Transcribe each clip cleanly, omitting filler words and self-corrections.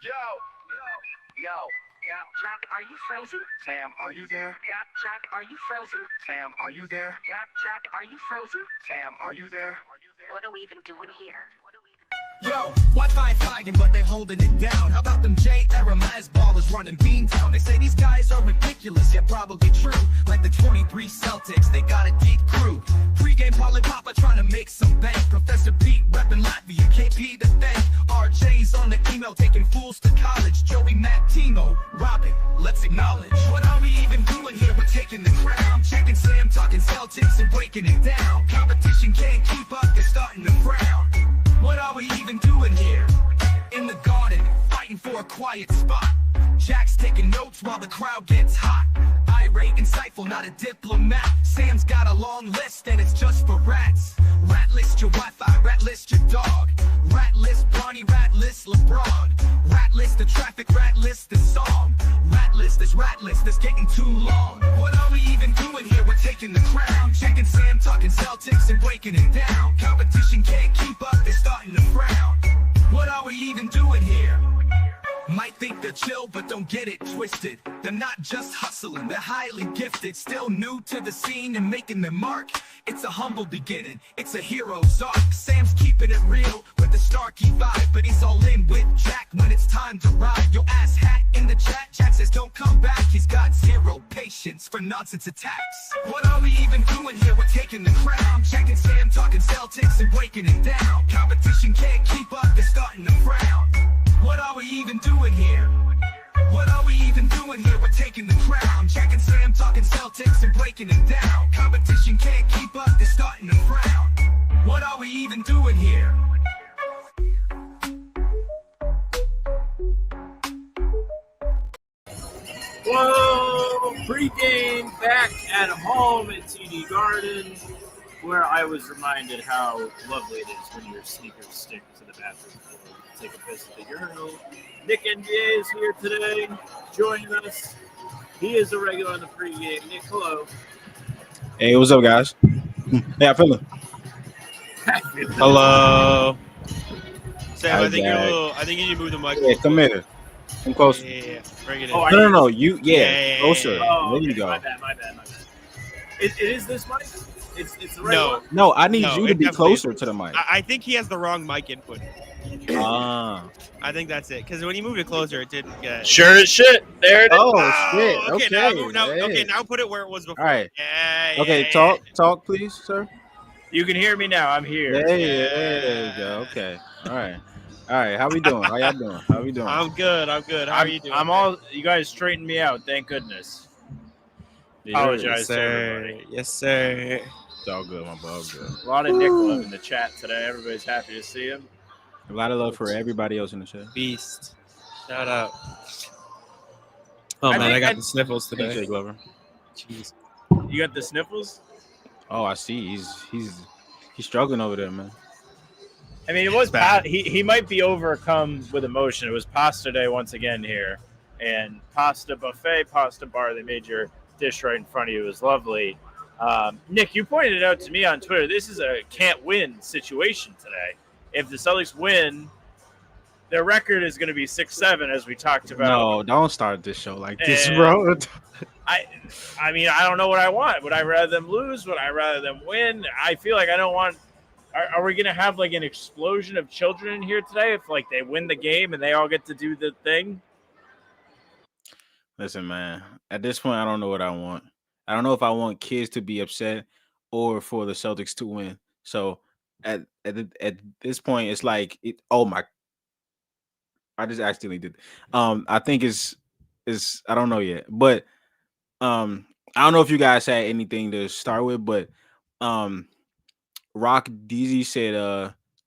Yo. Yeah, Jack, are you frozen? Sam, are you there? Yeah, Jack, are you frozen? Sam, are you there? Yeah, Jack, are you frozen? Sam, are you there? What are we even doing here? Yo, Wi-Fi flagging, but they holding it down. How about them J-era Maz ballers running Beantown? They say these guys are ridiculous, yet probably true. Like the 23 Celtics, they got a deep crew. Pregame Papa trying to make some bank. Professor Pete repping Latvia, KP the thing. RJ's on the email, taking fools to college. Joey, Matt, Timo, Robin, let's acknowledge. What are we even doing here? We're taking the crown. Checking Sam, talking Celtics and breaking it down. Competition can't keep up, they're starting to frown. What are we even doing here? In the garden, fighting for a quiet spot. Jack's taking notes while the crowd gets hot. Irate, insightful, not a diplomat. Sam's got a long list and it's just for rats. Rat list your Wi-Fi, rat list your dog. Rat list Bronny, rat list LeBron. Rat list the traffic, rat list the song. Rat list that's getting too long. What are we even doing here? We're taking the crown. Checking Sam, talking Celtics and breaking it down. Competition can't keep up, they're starting to frown. What are we even doing here? Might think they're chill, but don't get it twisted. They're not just hustling, they're highly gifted. Still new to the scene and making their mark. It's a humble beginning, it's a hero's arc. Sam's keeping it real with the Starkey vibe, but he's all in with Jack when it's time to ride. Your ass hat in the chat, Jack says don't come back. He's got zero patience for nonsense attacks. What are we even doing here? We're taking the crown. Checking Sam, talking Celtics and breaking it down. Competition can't keep up, they're starting to frown. What are we even doing here? What are we even doing here? We're taking the crown. Jack and Sam talking Celtics and breaking it down. Competition can't keep up, they're starting to frown. What are we even doing here? Whoa! Pregame back at home at TD Garden, where I was reminded how lovely it is when your sneakers stick to the bathroom floor. Take a piss at the urinal. Nick NBA is here today, joining us. He is a regular on the pregame. Nick, hello. Hey, what's up, guys? Hey, I feel it. Hello. Sam, Hi, I think you're a Jack. little. I think you need to move the mic. Yeah, come here. Come closer. Yeah, bring it in. Oh, No. You, Yeah. closer. Oh, There you okay, go. my bad. It is this mic? It's the right No. one? No, I need No, you to it be definitely closer to the mic. I think he has the wrong mic input. Ah. I think that's it. Because when you moved it closer, it didn't get. Sure as shit. There it is. Oh, shit. Okay, Okay. now, Hey. now put it where it was before. All right. Yeah. Okay, yeah, talk, please, sir. You can hear me now. I'm here. There you go. Okay. All right. How we doing? How y'all doing? How we doing? I'm good. How are you doing? I'm all. You guys straightened me out. Thank goodness. Apologize Yes, to sir. everybody. Yes, sir. It's all good, my bro. Good. A lot of Nick love in the chat today. Everybody's happy to see him. A lot of love for everybody else in the chat. Beast. Shout out. Oh I man, think I got I- the sniffles Thanks, today. Jay Glover. Jeez. You got the sniffles? Oh, I see. He's struggling over there, man. I mean, it was bad. he might be overcome with emotion. It was pasta day once again here, and pasta buffet, pasta bar. They made your dish right in front of you. It was lovely. Nick, you pointed it out to me on Twitter. This is a can't win situation today. If the Celtics win, their record is going to be 6-7, as we talked about. No, don't start this show like this, And- bro. I mean, I don't know what I want. Would I rather them lose? Would I rather them win? I feel like I don't want. Are we going to have like an explosion of children in here today if like they win the game and they all get to do the thing? Listen, man. At this point, I don't know what I want. I don't know if I want kids to be upset or for the Celtics to win. So at this point, it's like oh my! I just accidentally did. I think it's I don't know yet, but I don't know if you guys had anything to start with, but Rock DZ said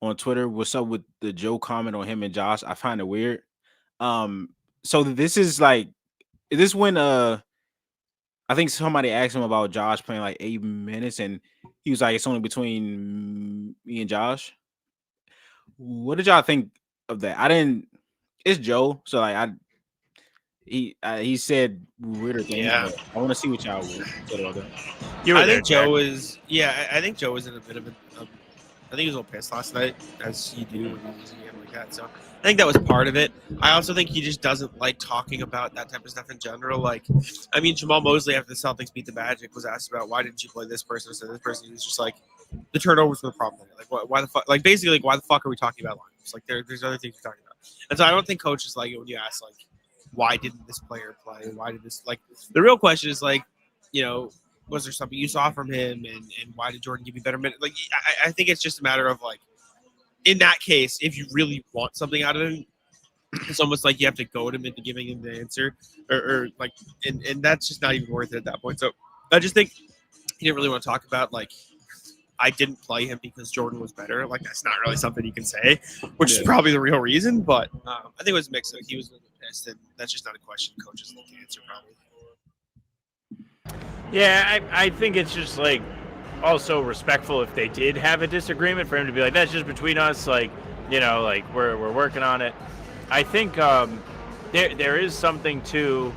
on Twitter, "What's up with the Joe comment on him and Josh?" I find it weird. So this is like, is this when I think somebody asked him about Josh playing like 8 minutes, and he was like, "It's only between me and Josh." What did y'all think of that? I didn't. It's Joe, so like he said weirder things. Yeah. But I want to see what y'all would said about that. I think Joe is. Yeah, I think Joe was in a bit of a. I think he was a little pissed last night, as you do when you have like that. So I think that was part of it. I also think he just doesn't like talking about that type of stuff in general. Like, I mean, Jamal Mosley after the Celtics beat the Magic was asked about why didn't you play this person instead of this person. He was just like, the turnovers were the problem. Like, why the fuck? Like, basically, like, why the fuck are we talking about lineups? Like, there's other things we're talking about. And so I don't think coaches like it when you ask like, why didn't this player play? Why did this? Like, the real question is like, was there something you saw from him, and why did Jordan give you better minutes? Like, I think it's just a matter of like, in that case, if you really want something out of him, it's almost like you have to goad him into giving him the answer, or like, and that's just not even worth it at that point. So I just think he didn't really want to talk about like, I didn't play him because Jordan was better. Like, that's not really something you can say, which is probably the real reason. But I think it was mixed. Like, he was a little bit pissed, and that's just not a question coaches need to answer probably. Yeah, I think it's just like also respectful if they did have a disagreement for him to be like, that's just between us, like, like we're working on it. I think there is something to.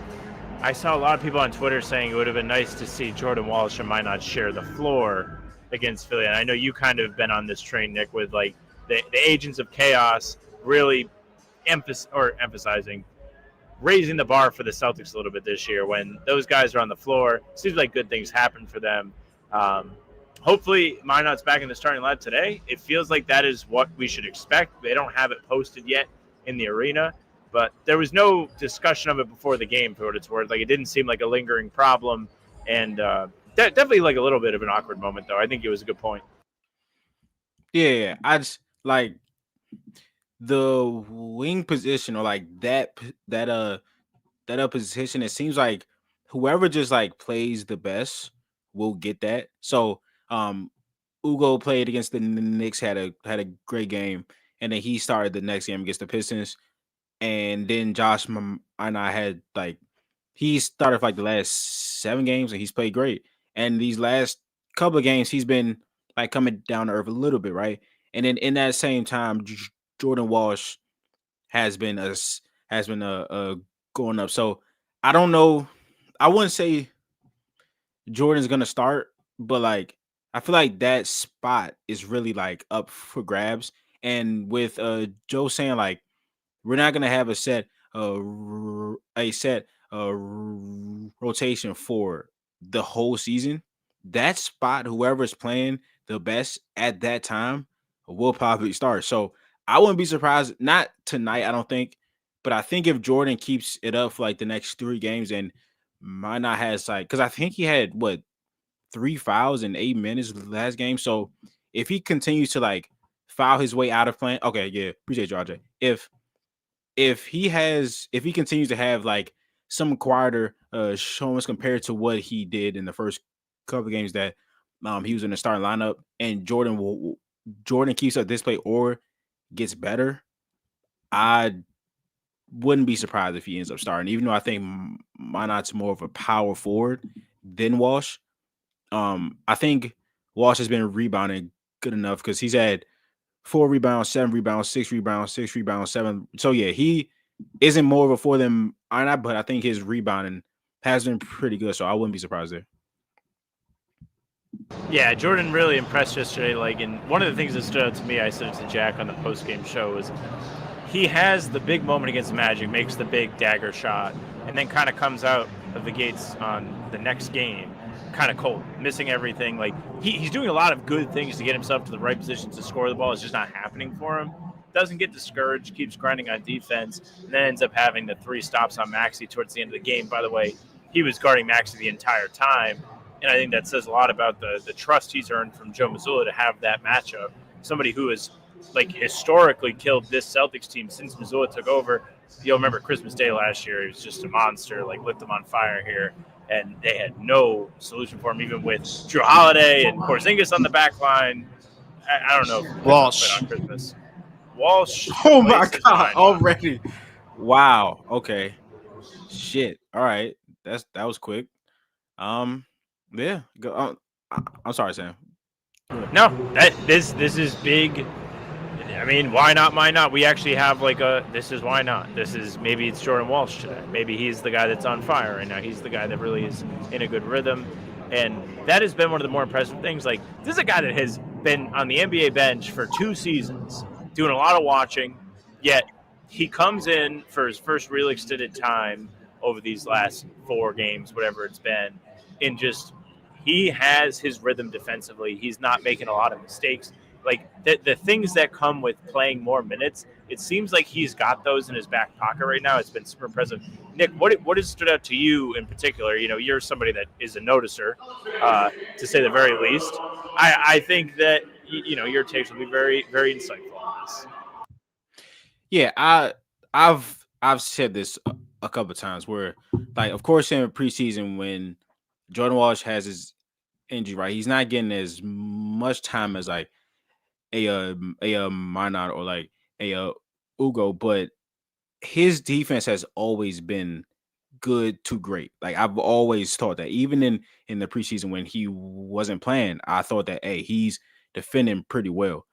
I saw a lot of people on Twitter saying it would have been nice to see Jordan Walsh and Minot share the floor against Philly, and I know you kind of been on this train, Nick, with like the agents of chaos really emphasizing raising the bar for the Celtics a little bit this year. When those guys are on the floor, it seems like good things happen for them. Hopefully Minot's back in the starting lineup today. It feels like that is what we should expect. They don't have it posted yet in the arena, but there was no discussion of it before the game for what it's worth. Like, it didn't seem like a lingering problem, and definitely like a little bit of an awkward moment, though. I think it was a good point. Yeah, I just like the wing position, or like that position. It seems like whoever just like plays the best will get that. So Ugo played against the Knicks, had a great game, and then he started the next game against the Pistons. And then Josh and I had like, he started for like the last 7 games and he's played great. And these last couple of games, he's been like coming down to earth a little bit, right? And then in that same time, Jordan Walsh has been going up. So I don't know. I wouldn't say Jordan's gonna start, but like I feel like that spot is really like up for grabs. And with Joe saying like, we're not gonna have a set rotation for the whole season. That spot, whoever's playing the best at that time, will probably start. So I wouldn't be surprised. Not tonight, I don't think, but I think if Jordan keeps it up for like the next 3 games, and might not has like, because I think he had 3 fouls in 8 minutes last game. So if he continues to like foul his way out of playing, okay, yeah, appreciate you, RJ. If he continues to have like some quieter showings compared to what he did in the first couple of games that he was in the starting lineup, and Jordan keeps up this play or gets better, I wouldn't be surprised if he ends up starting, even though I think Minot's more of a power forward than Walsh. I think Walsh has been rebounding good enough because he's had 4 rebounds, 7 rebounds, 6 rebounds, 6 rebounds, 7. So yeah, he isn't more of a 4 than Minot, but I think his rebounding has been pretty good. So I wouldn't be surprised there. Yeah, Jordan really impressed yesterday. Like, and one of the things that stood out to me, I said it to Jack on the post-game show, was he has the big moment against Magic, makes the big dagger shot, and then kind of comes out of the gates on the next game kind of cold, missing everything. Like, he's doing a lot of good things to get himself to the right position to score the ball. It's just not happening for him. Doesn't get discouraged, keeps grinding on defense, and then ends up having the 3 stops on Maxey towards the end of the game. By the way, he was guarding Maxey the entire time, and I think that says a lot about the trust he's earned from Joe Mazzulla to have that matchup. Somebody who has like historically killed this Celtics team since Mazzulla took over. You'll remember Christmas Day last year. He was just a monster, like lit them on fire here. And they had no solution for him, even with Drew Holiday and Porzingis on the back line. I don't know. Walsh. On Christmas. Walsh. Oh, my God. Already. Wow. Okay. Shit. All right. That was quick. Yeah. Go. I'm sorry, Sam. No, this is big. I mean, why not? We actually have like this is why not. Maybe it's Jordan Walsh today. Maybe he's the guy that's on fire right now. He's the guy that really is in a good rhythm. And that has been one of the more impressive things. Like, this is a guy that has been on the NBA bench for 2 seasons, doing a lot of watching, Yet he comes in for his first real extended time over these last 4 games, whatever it's been, and just he has his rhythm defensively. He's not making a lot of mistakes. Like the things that come with playing more minutes, it seems like he's got those in his back pocket right now. It's been super impressive. Nick, what has stood out to you in particular? You know, you're somebody that is a noticer, to say the very least. I think that your takes will be very, very insightful on this. Yeah, I've said this a couple of times where, like, of course, in preseason when Jordan Walsh has his injury, right, he's not getting as much time as like a Minot or like a Ugo, but his defense has always been good to great. Like I've always thought that, even in the preseason when he wasn't playing, I thought that he's defending pretty well.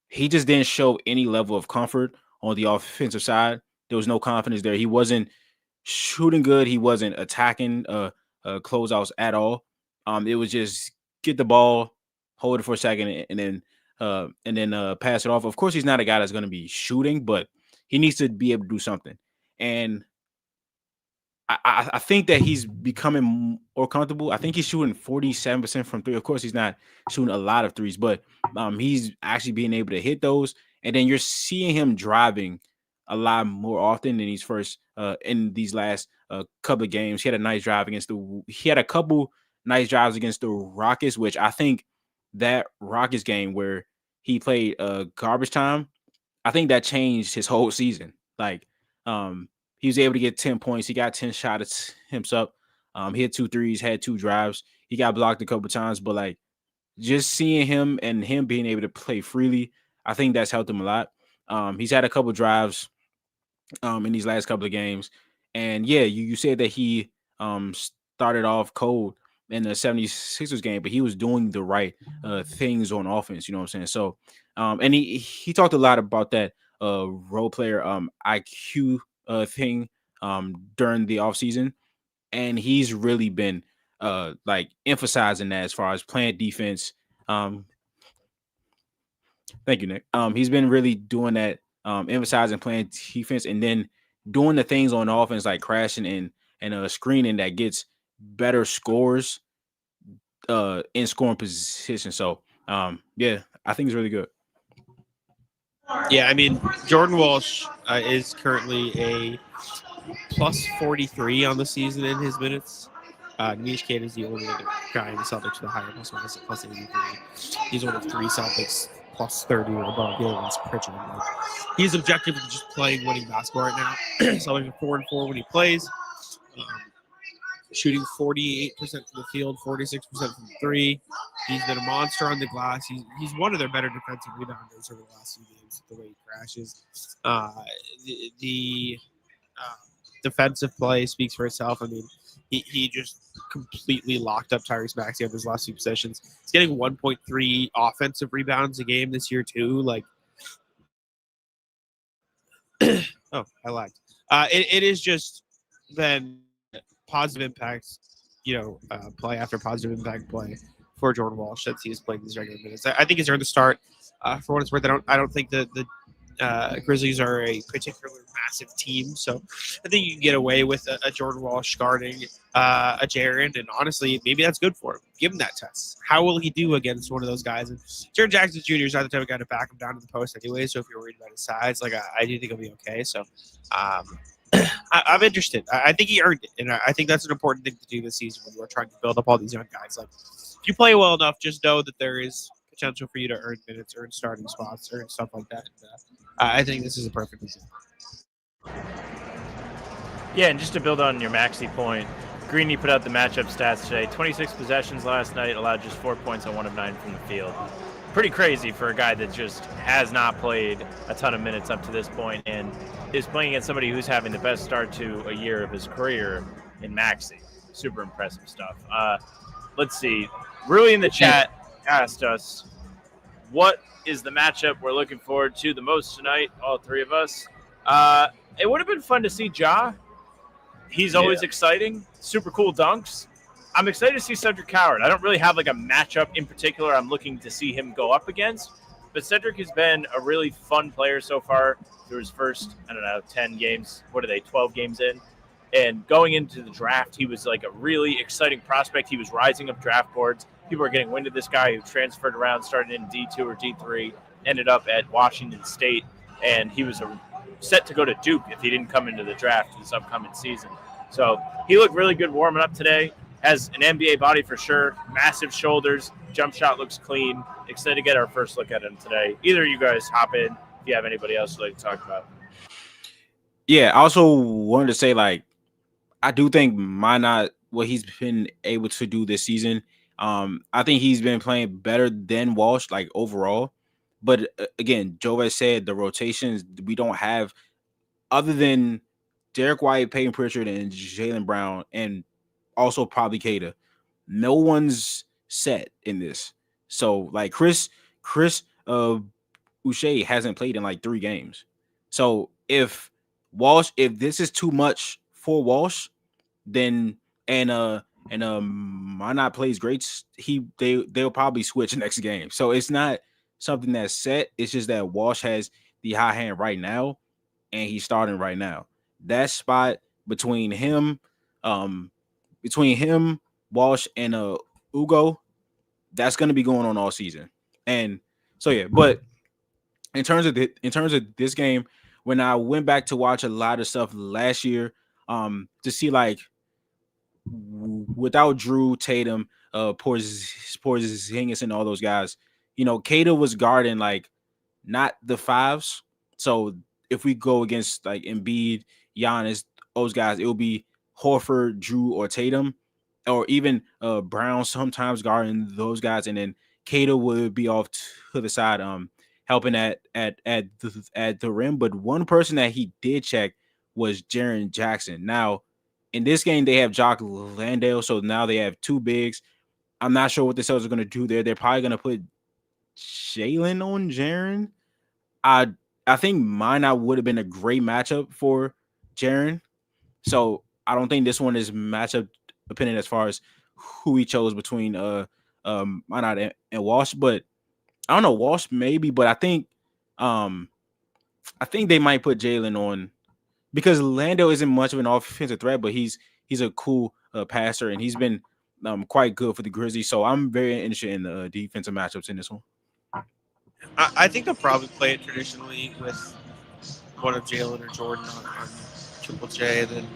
He just didn't show any level of comfort on the offensive side. There was no confidence there. He wasn't shooting good. He wasn't attacking closeouts at all. It was just get the ball, hold it for a second, and then pass it off. Of course, he's not a guy that's going to be shooting, but he needs to be able to do something. And I think that he's becoming more comfortable. I think he's shooting 47% from 3. Of course, he's not shooting a lot of threes, but he's actually being able to hit those. And then you're seeing him driving a lot more often than in these last couple of games. He had a couple nice drives against the Rockets, which I think that Rockets game where he played garbage time, I think that changed his whole season. Like, he was able to get 10 points. He got 10 shots himself. He had 2 threes, had 2 drives. He got blocked a couple times, but like just seeing him and him being able to play freely, I think that's helped him a lot. He's had a couple drives in these last couple of games. And yeah, you said that he started off cold in the 76ers game, but he was doing the right things on offense, you know what I'm saying? So and he talked a lot about that role player IQ thing during the offseason, and he's really been like emphasizing that as far as playing defense. Thank you, Nick. He's been really doing that, emphasizing playing defense and then doing the things on offense like crashing and screening that gets better scores in scoring position. So yeah, I think it's really good. Yeah, I mean, Jordan Walsh is currently a plus 43 on the season in his minutes. Nish Kane is the only other guy in the Celtics with a higher plus 83. He's one of 3 Celtics plus 30 or above. The other one's Pritchard. Like, he's objectively just playing winning basketball right now. Celtics are 4-4 when he plays. Shooting 48% from the field, 46% from 3. He's been a monster on the glass. He's one of their better defensive rebounders over the last few games, the way he crashes. The defensive play speaks for itself. I mean, he just completely locked up Tyrese Maxey on his last 2 possessions. He's getting 1.3 offensive rebounds a game this year, too. Like, oh, I lied. It is just been positive impacts, play after positive impact play for Jordan Walsh since he has played these regular minutes. I think he's earned the start. For what it's worth, I don't think that the Grizzlies are a particularly massive team, so I think you can get away with a Jordan Walsh guarding a Jaren, and honestly, maybe that's good for him. Give him that test. How will he do against one of those guys? And Jaren Jackson Jr. is not the type of guy to back him down to the post anyway, so if you're worried about his size, like I do think he'll be okay. So I'm interested. I think he earned it, and I think that's an important thing to do this season when we're trying to build up all these young guys. Like, if you play well enough, just know that there is potential for you to earn minutes, earn starting spots, earn stuff like that. And, I think this is a perfect example. Yeah, and just to build on your Maxey point, Greeny put out the matchup stats today. 26 possessions last night, allowed just 4 points on 1 of 9 from the field. Pretty crazy for a guy that just has not played a ton of minutes up to this point and is playing against somebody who's having the best start to a year of his career in Maxey. Super impressive stuff. Let's see. Rui in the chat asked us, what is the matchup we're looking forward to the most tonight, all 3 of us? It would have been fun to see Ja. He's always exciting. Super cool dunks. I'm excited to see Cedric Howard. I don't really have like a matchup in particular I'm looking to see him go up against, but Cedric has been a really fun player so far through his first, 10 games. What are they, 12 games in? And going into the draft, he was like a really exciting prospect. He was rising up draft boards. People were getting wind of this guy who transferred around, started in D2 or D3, ended up at Washington State, and he was set to go to Duke if he didn't come into the draft this upcoming season. So he looked really good warming up today. Has an NBA body for sure, massive shoulders, jump shot looks clean. Excited to get our first look at him today. Either of you guys hop in if you have anybody else you'd like to talk about. Yeah, I also wanted to say, like, I do think Minot, what he's been able to do this season, I think he's been playing better than Walsh, like, overall. But again, Joe said the rotations we don't have, other than Derek White, Peyton Pritchard, and Jaylen Brown, and also probably Kada. No one's set in this. So like Chris Boucher hasn't played in like 3 games. So if this is too much for Walsh, then Minot plays great, they'll probably switch next game. So it's not something that's set. It's just that Walsh has the high hand right now, and he's starting right now. That spot between him, Walsh, and Ugo, that's going to be going on all season. And so yeah, but in terms of this game, when I went back to watch a lot of stuff last year, to see like without Drew, Tatum, Porzingis, and all those guys, Kada was guarding like not the fives. So if we go against like Embiid, Giannis, those guys, it'll be Horford, Drew, or Tatum, or even Brown sometimes guarding those guys, and then Kada would be off to the side, helping at the rim. But one person that he did check was Jaren Jackson. Now, in this game, they have Jock Landale, so now they have 2 bigs. I'm not sure what the Celtics are going to do there. They're probably going to put Jalen on Jaren. I think Minot would have been a great matchup for Jaren. So I don't think this one is matchup dependent as far as who he chose between Minot and Walsh. But I don't know, Walsh maybe, but I think they might put Jalen on because Lando isn't much of an offensive threat, but he's a cool passer, and he's been quite good for the Grizzlies. So I'm very interested in the defensive matchups in this one. I think they'll probably play it traditionally with one of Jalen or Jordan on Triple J, and then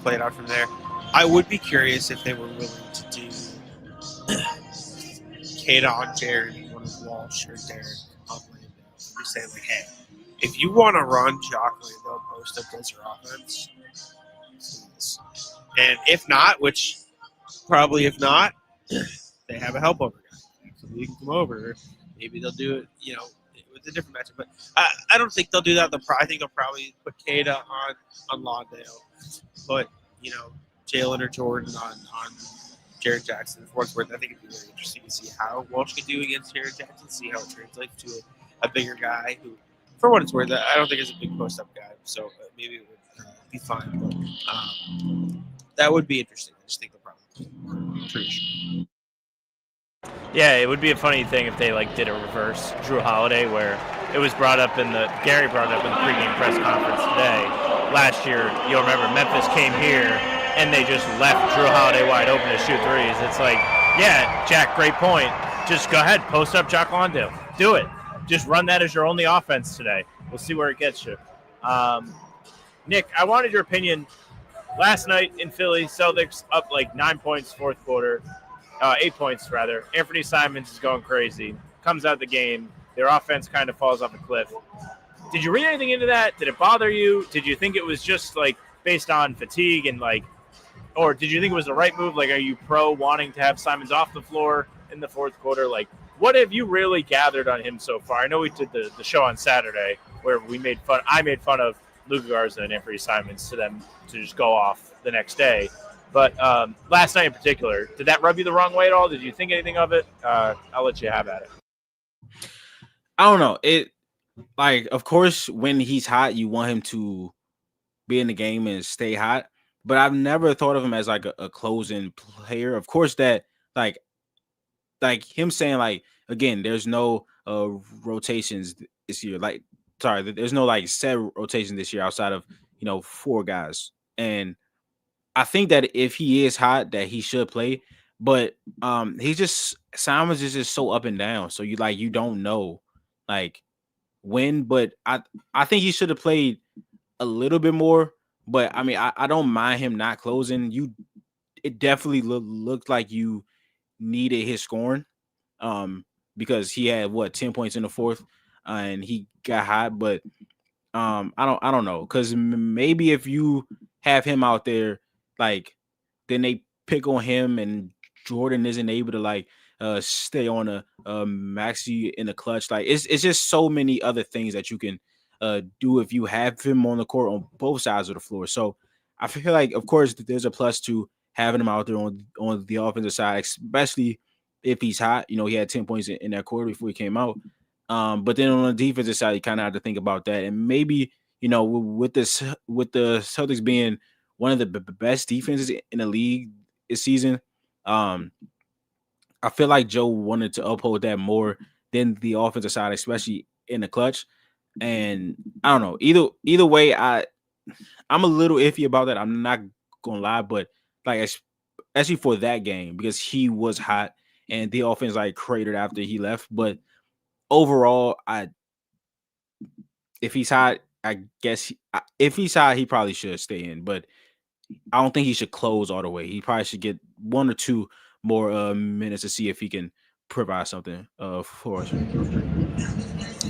play it out from there. I would be curious if they were willing to do Kada on Jared and one of Walsh or Derek on Lando. You say like, hey, if you want to run Jock Lando post up as your offense, please. And if not, which probably if not, they have a help over guy. So you can come over. Maybe they'll do it, with a different matchup. But I don't think they'll do that. I think they'll probably put Kada on Lawndale. But, Jalen or Jordan on Jared Jackson. For what's worth, I think it'd be really interesting to see how Walsh can do against Jared Jackson, see how it translates to a bigger guy who, for what it's worth, I don't think is a big post-up guy. So maybe it would be fine. But that would be interesting. I just think they'll probably tradition. Yeah, it would be a funny thing if they did a reverse Drew Holiday, where it was Gary brought it up in the pregame press conference today. Last year, you'll remember Memphis came here and they just left Drew Holiday wide open to shoot threes. It's like, yeah, Jack, great point. Just go ahead, post up Jock Landale. Do it. Just run that as your only offense today. We'll see where it gets you. Nick, I wanted your opinion. Last night in Philly, Celtics up 9 points fourth quarter. 8 points, rather. Anthony Simons is going crazy. Comes out the game. Their offense kind of falls off a cliff. Did you read anything into that? Did it bother you? Did you think it was just, based on fatigue and, or did you think it was the right move? Are you pro wanting to have Simons off the floor in the fourth quarter? What have you really gathered on him so far? I know we did the show on Saturday where I made fun of Luka Garza and Anthony Simons to them to just go off the next day. But last night in particular, did that rub you the wrong way at all? Did you think anything of it? I'll let you have at it. I don't know. Of course, when he's hot, you want him to be in the game and stay hot. But I've never thought of him as a closing player. Of course, that him saying again, there's no rotations this year. Like, sorry, there's no like set rotation this year outside of 4 guys. And I think that if he is hot, that he should play. But he's just Simons is just so up and down. So you don't know like when. But I think he should have played a little bit more. But I mean, I don't mind him not closing. It definitely looked like you needed his scoring. Because he had 10 points in the fourth, and he got hot. But I don't know, because maybe if you have him out there, like, then they pick on him, and Jordan isn't able to like stay on a maxi in the clutch. Like, it's just so many other things that you can do if you have him on the court on both sides of the floor. So I feel like, of course, there's a plus to having him out there on the offensive side, especially if he's hot. He had 10 points in that quarter before he came out. But then on the defensive side, you kind of have to think about that. And maybe, with the Celtics being one of the best defenses in the league this season, I feel like Joe wanted to uphold that more than the offensive side, especially in the clutch. And I don't know. Either way, I'm a little iffy about that. I'm not gonna lie, but like, especially for that game, because he was hot and the offense like cratered after he left. But overall, if he's hot, I guess if he's hot, he probably should stay in. But I don't think he should close all the way. He probably should get 1 or 2 more minutes to see if he can provide something for us.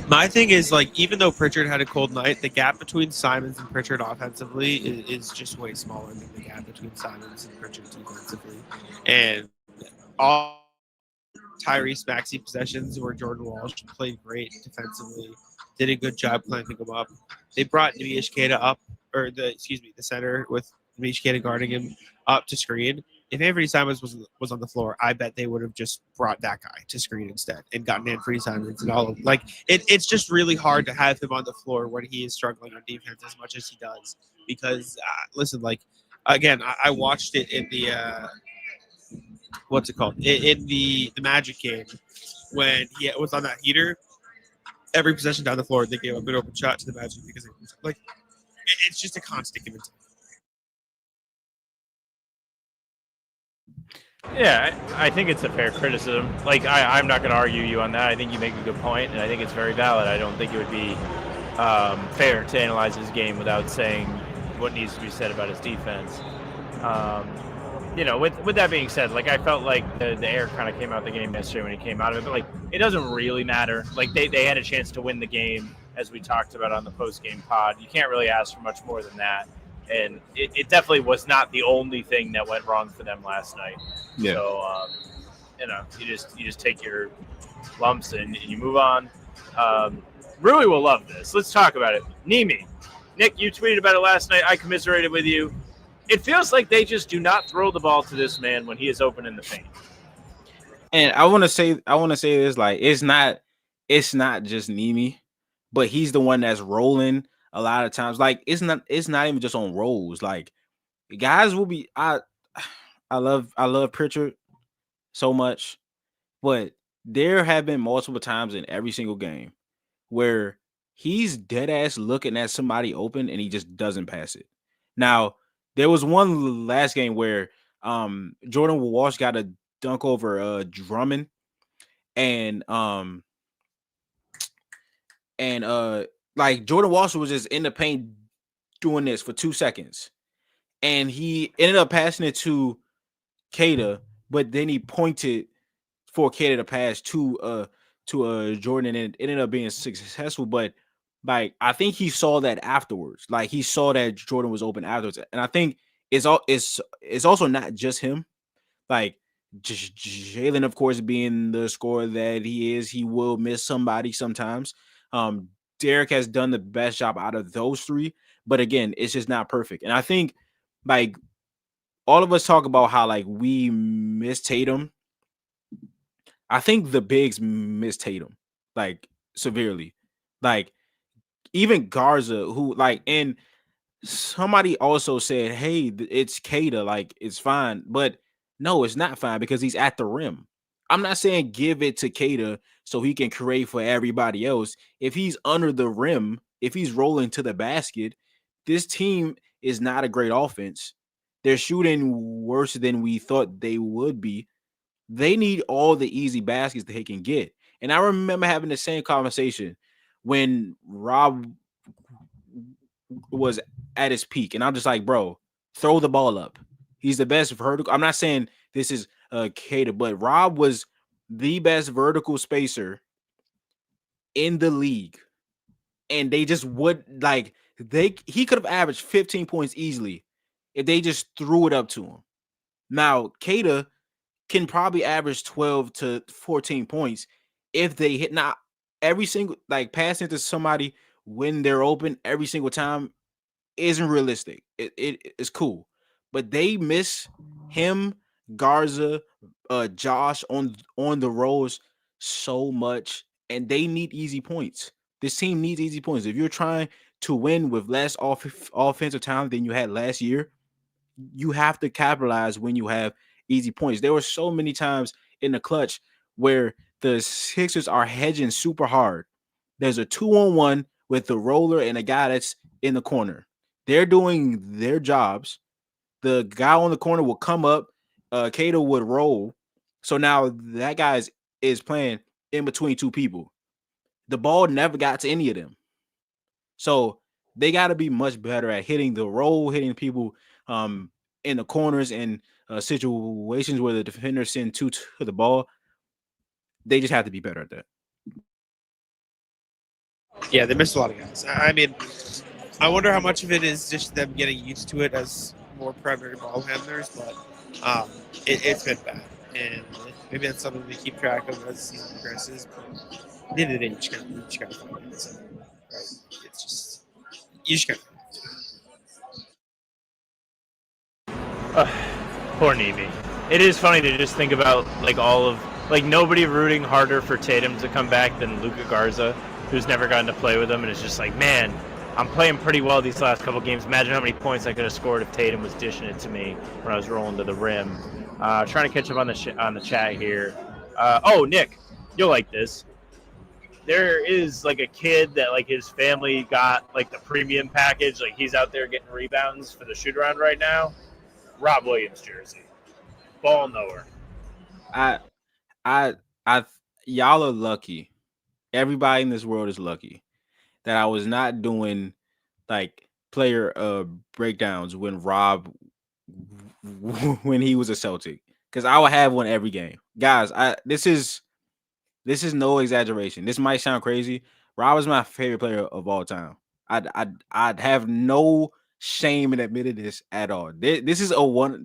My thing is, like, even though Pritchard had a cold night, the gap between Simons and Pritchard offensively is just way smaller than the gap between Simons and Pritchard defensively. And all Tyrese Maxey possessions where Jordan Walsh played great defensively, did a good job clamping him up. They brought Neemias Queta up, or the center with Neemias Queta guarding him up to screen. If Anthony Simons was on the floor, I bet they would have just brought that guy to screen instead and gotten Anthony Simons and all of it's just really hard to have him on the floor when he is struggling on defense as much as he does. Because listen, like, again, I watched it in the what's it called in the Magic game when he was on that heater. Every possession down the floor, they gave up an open shot to the Magic because it's just a constant give and take. Yeah, I think it's a fair criticism. Like, I'm not going to argue you on that. I think you make a good point, and I think it's very valid. I don't think it would be fair to analyze his game without saying what needs to be said about his defense. With that being said, like, I felt like the air kind of came out the game yesterday when he came out of it, but like, it doesn't really matter. Like, they had a chance to win the game, as we talked about on the post-game pod. You can't really ask for much more than that. And it definitely was not the only thing that went wrong for them last night. Yeah. So, you just take your lumps and you move on. Rui will love this. Let's talk about it. Nimi. Nick, you tweeted about it last night. I commiserated with you. It feels like they just do not throw the ball to this man when he is open in the paint. And I want to say this, like, it's not just Nimi, but he's the one that's rolling a lot of times. Like, it's not even just on rolls. Like, guys will be I love Pritchard so much, but there have been multiple times in every single game where he's dead ass looking at somebody open and he just doesn't pass it. Now, there was one last game where Jordan Walsh got a dunk over Drummond, and like, Jordan Walsh was just in the paint doing this for 2 seconds, and he ended up passing it to Queta, but then he pointed for Queta to pass to Jordan, and it ended up being successful. But like, I think he saw that afterwards. Like, he saw that Jordan was open afterwards, and I think it's also not just him. Like, Jalen, of course, being the scorer that he is, he will miss somebody sometimes. Derek has done the best job out of those 3, but again, it's just not perfect. And I think, like, all of us talk about how, like, we miss Tatum. I think the bigs miss Tatum, like, severely. Like, even Garza, who, like, and somebody also said, hey, it's Queta, like, it's fine. But no, it's not fine, because he's at the rim. I'm not saying give it to Kata so he can create for everybody else. If he's under the rim, if he's rolling to the basket, this team is not a great offense. They're shooting worse than we thought they would be. They need all the easy baskets that they can get. And I remember having the same conversation when Rob was at his peak. And I'm just like, bro, throw the ball up. He's the best vertical. I'm not saying this is Kata, but Rob was the best vertical spacer in the league. And they just would he could have averaged 15 points easily if they just threw it up to him. Now, Kata can probably average 12 to 14 points if they hit not every single passing to somebody when they're open every single time isn't realistic. It's cool. But they miss him, Garza, Josh on the rolls so much, and they need easy points. This team needs easy points. If you're trying to win with less offensive talent than you had last year, you have to capitalize when you have easy points. There were so many times in the clutch where the Sixers are hedging super hard. There's a 2-on-1 with the roller and a guy that's in the corner. They're doing their jobs. The guy on the corner will come up. Cato would roll. So now that guy is playing in between two people. The ball never got to any of them. So they got to be much better at hitting the roll, hitting people in the corners and situations where the defenders send two to the ball. They just have to be better at that. Yeah, they missed a lot of guys. I mean, I wonder how much of it is just them getting used to it as more primary ball handlers, but it's been bad. And maybe that's something to keep track of as the season progresses. But at the end of the day, you just gotta find it. Right? It's just, you just gotta find it. Poor Nemi. It is funny to just think about nobody rooting harder for Tatum to come back than Luka Garza, who's never gotten to play with him, and it's just like, man, I'm playing pretty well these last couple games. Imagine how many points I could have scored if Tatum was dishing it to me when I was rolling to the rim. Trying to catch up on the chat here. Nick, you'll like this. There is a kid that his family got the premium package. He's out there getting rebounds for the shoot around right now. Rob Williams jersey, ball knower. Y'all are lucky. Everybody in this world is lucky that I was not doing player breakdowns when Rob when he was a Celtic, because I would have one every game. Guys, this is no exaggeration. This might sound crazy. Rob is my favorite player of all time. I'd have no shame in admitting this at all. This is a one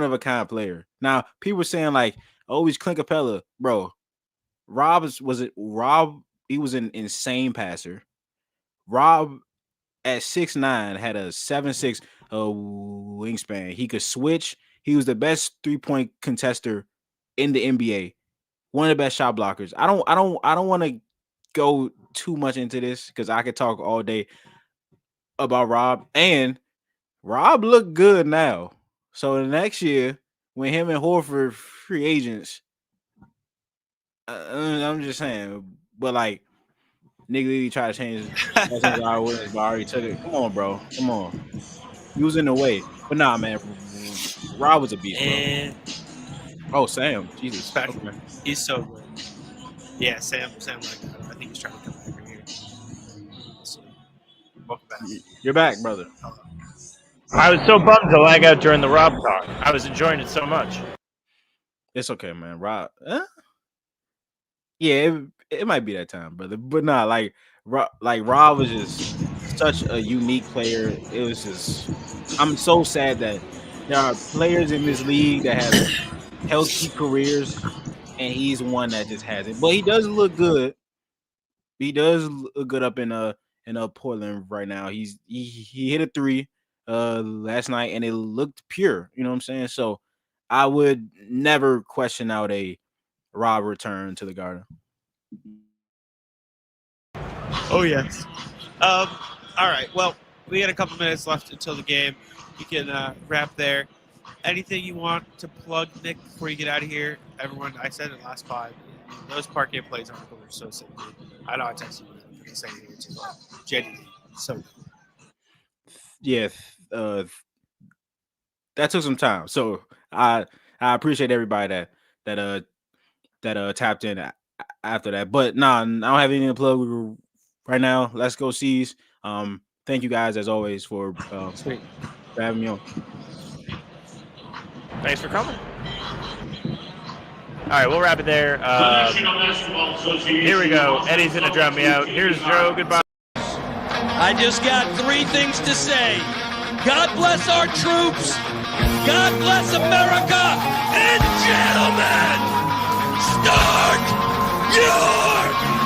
of a kind player. Now people are saying oh, he's Clint Capella, bro. Rob, he was an insane passer. Rob at 6'9" had a 7'6" wingspan. He could switch. He was the best 3-point contester in the NBA. One of the best shot blockers. I don't want to go too much into this because I could talk all day about Rob. And Rob looked good now. So the next year, when him and Horford free agents, I'm just saying, but Nick Lee tried to change Rob Williams, but I already took it. Come on, bro. Come on. He was in the way. But nah, man. Rob was a beast, bro. And Sam. Jesus. Okay. He's so good. Yeah, Sam like that. I think he's trying to come back right here. So, welcome back. You're back, brother. I was so bummed to lag out during the Rob talk. I was enjoying it so much. It's okay, man. Rob. Yeah, it might be that time, brother. But nah, Rob was just such a unique player. It was just, I'm so sad that there are players in this league that have healthy careers, and he's one that just hasn't. But he does look good. He does look good up in Portland right now. He hit a 3 last night, and it looked pure. You know what I'm saying? So I would never question out a Rob return to the Garden. Oh yes. All right. Well, we got a couple minutes left until the game. You can wrap there. Anything you want to plug, Nick, before you get out of here? everyone, I said it last pod. Those parquet plays articles are so sick. I know I texted you. I say it too. Genuinely, so good. Yeah, that took some time. So I appreciate everybody that tapped in after that. But nah, I don't have anything to plug right now. Let's go C's. Thank you guys as always for having me on. Thanks for coming. All right, we'll wrap it there. Here we go. Eddie's going to drum me out. Here's Joe. Goodbye. I just got 3 things to say. God bless our troops. God bless America. And gentlemen, start your